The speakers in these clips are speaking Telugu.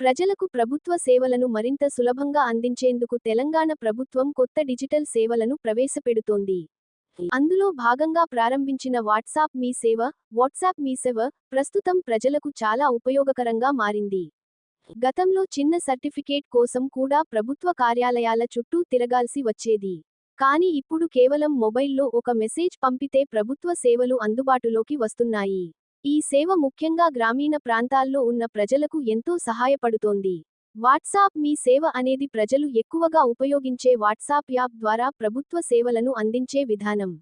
ప్రజలకు ప్రభుత్వ సేవలను మరింత సులభంగా అందించేందుకు తెలంగాణ ప్రభుత్వం కొత్త డిజిటల్ సేవలను ప్రవేశపెడుతోంది. అందులో భాగంగా ప్రారంభించిన వాట్సాప్ మీ సేవ ప్రస్తుతం ప్రజలకు చాలా ఉపయోగకరంగా మారింది. గతంలో చిన్న సర్టిఫికేట్ కోసం కూడా ప్రభుత్వ కార్యాలయాల చుట్టూ తిరగాల్సి వచ్చేది. కానీ ఇప్పుడు కేవలం మొబైల్లో ఒక మెసేజ్ పంపితే ప్రభుత్వ సేవలు అందుబాటులోకి వస్తున్నాయి. ఈ సేవ ముఖ్యంగా గ్రామీణ ప్రాంతాల్లో ఉన్న ప్రజలకు ఎంతో సహాయపడుతోంది. వాట్సాప్ మీ సేవ అనేది ప్రజలు ఎక్కువగా ఉపయోగించే వాట్సాప్ యాప్ ద్వారా ప్రభుత్వ సేవలను అందించే విధానం.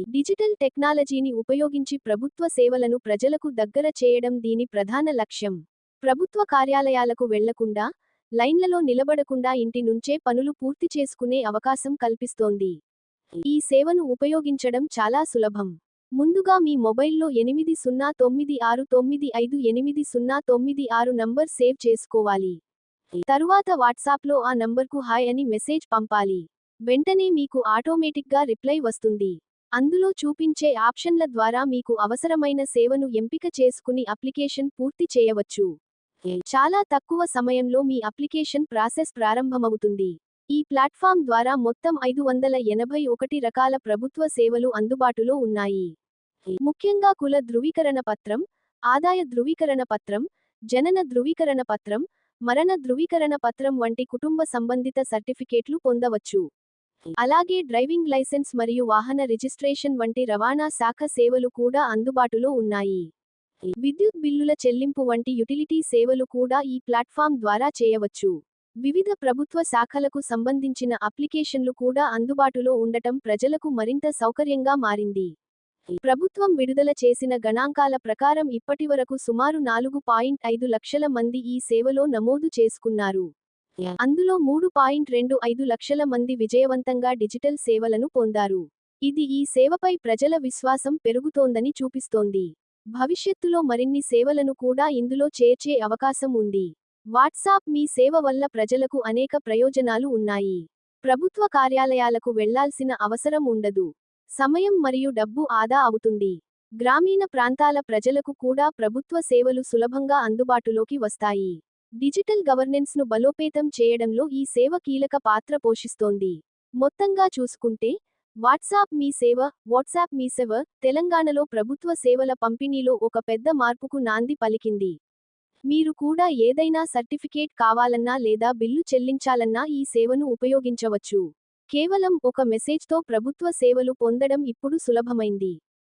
డిజిటల్ టెక్నాలజీని ఉపయోగించి ప్రభుత్వ సేవలను ప్రజలకు దగ్గర చేయడం దీని ప్రధాన లక్ష్యం. ప్రభుత్వ కార్యాలయాలకు వెళ్లకుండా, లైన్లలో నిలబడకుండా ఇంటి నుంచే పనులు పూర్తి చేసుకునే అవకాశం కల్పిస్తోంది. ఈ సేవను ఉపయోగించడం చాలా సులభం. ముందుగా మీ మొబైల్లో 8096958096 నంబర్ సేవ్ చేసుకోవాలి. తరువాత వాట్సాప్లో ఆ నంబర్కు హాయ్ అని మెసేజ్ పంపాలి. వెంటనే మీకు ఆటోమేటిక్గా రిప్లై వస్తుంది. అందులో చూపించే ఆప్షన్ల ద్వారా మీకు అవసరమైన సేవను ఎంపిక చేసుకుని అప్లికేషన్ పూర్తి చేయవచ్చు. చాలా తక్కువ సమయంలో మీ అప్లికేషన్ ప్రాసెస్ ప్రారంభమవుతుంది. ఈ ప్లాట్ఫామ్ ద్వారా మొత్తం 581 రకాల ప్రభుత్వ సేవలు అందుబాటులో ఉన్నాయి. ముఖ్యంగా కుల ధృవీకరణ పత్రం, ఆదాయ ధృవీకరణ పత్రం, జనన ధృవీకరణ పత్రం, మరణ ధృవీకరణ పత్రం వంటి కుటుంబ సంబంధిత సర్టిఫికేట్లు పొందవచ్చు. అలాగే డ్రైవింగ్ లైసెన్స్ మరియు వాహన రిజిస్ట్రేషన్ వంటి రవాణా శాఖ సేవలు కూడా అందుబాటులో ఉన్నాయి. విద్యుత్ బిల్లుల చెల్లింపు వంటి యుటిలిటీ సేవలు కూడా ఈ ప్లాట్ఫామ్ ద్వారా చేయవచ్చు. వివిధ ప్రభుత్వ శాఖలకు సంబంధించిన అప్లికేషన్లు కూడా అందుబాటులో ఉండటం ప్రజలకు మరింత సౌకర్యంగా మారింది. ప్రభుత్వం విడుదల చేసిన గణాంకాల ప్రకారం ఇప్పటివరకు సుమారు 4.5 లక్షల మంది ఈ సేవలో నమోదు చేసుకున్నారు. అందులో 3.25 లక్షల మంది విజయవంతంగా డిజిటల్ సేవలను పొందారు. ఇది ఈ సేవపై ప్రజల విశ్వాసం పెరుగుతోందని చూపిస్తోంది. భవిష్యత్తులో మరిన్ని సేవలను కూడా ఇందులో చేర్చే అవకాశం ఉంది. వాట్సాప్ మీ సేవ వల్ల ప్రజలకు అనేక ప్రయోజనాలు ఉన్నాయి. ప్రభుత్వ కార్యాలయాలకు వెళ్లాల్సిన అవసరం ఉండదు. సమయం మరియు డబ్బు ఆదా అవుతుంది. గ్రామీణ ప్రాంతాల ప్రజలకు కూడా ప్రభుత్వ సేవలు సులభంగా అందుబాటులోకి వస్తాయి. డిజిటల్ గవర్నెన్స్ను బలోపేతం చేయడంలో ఈ సేవ కీలక పాత్ర పోషిస్తోంది. మొత్తంగా చూసుకుంటే, వాట్సాప్ మీ సేవ తెలంగాణలో ప్రభుత్వ సేవల పంపిణీలో ఒక పెద్ద మార్పుకు నాంది పలికింది. మీరు కూడా ఏదైనా సర్టిఫికేట్ కావాలన్నా లేదా బిల్లు చెల్లించాలన్నా ఈ సేవను ఉపయోగించవచ్చు. కేవలం ఒక మెసేజ్తో ప్రభుత్వ సేవలు పొందడం ఇప్పుడు సులభమైంది.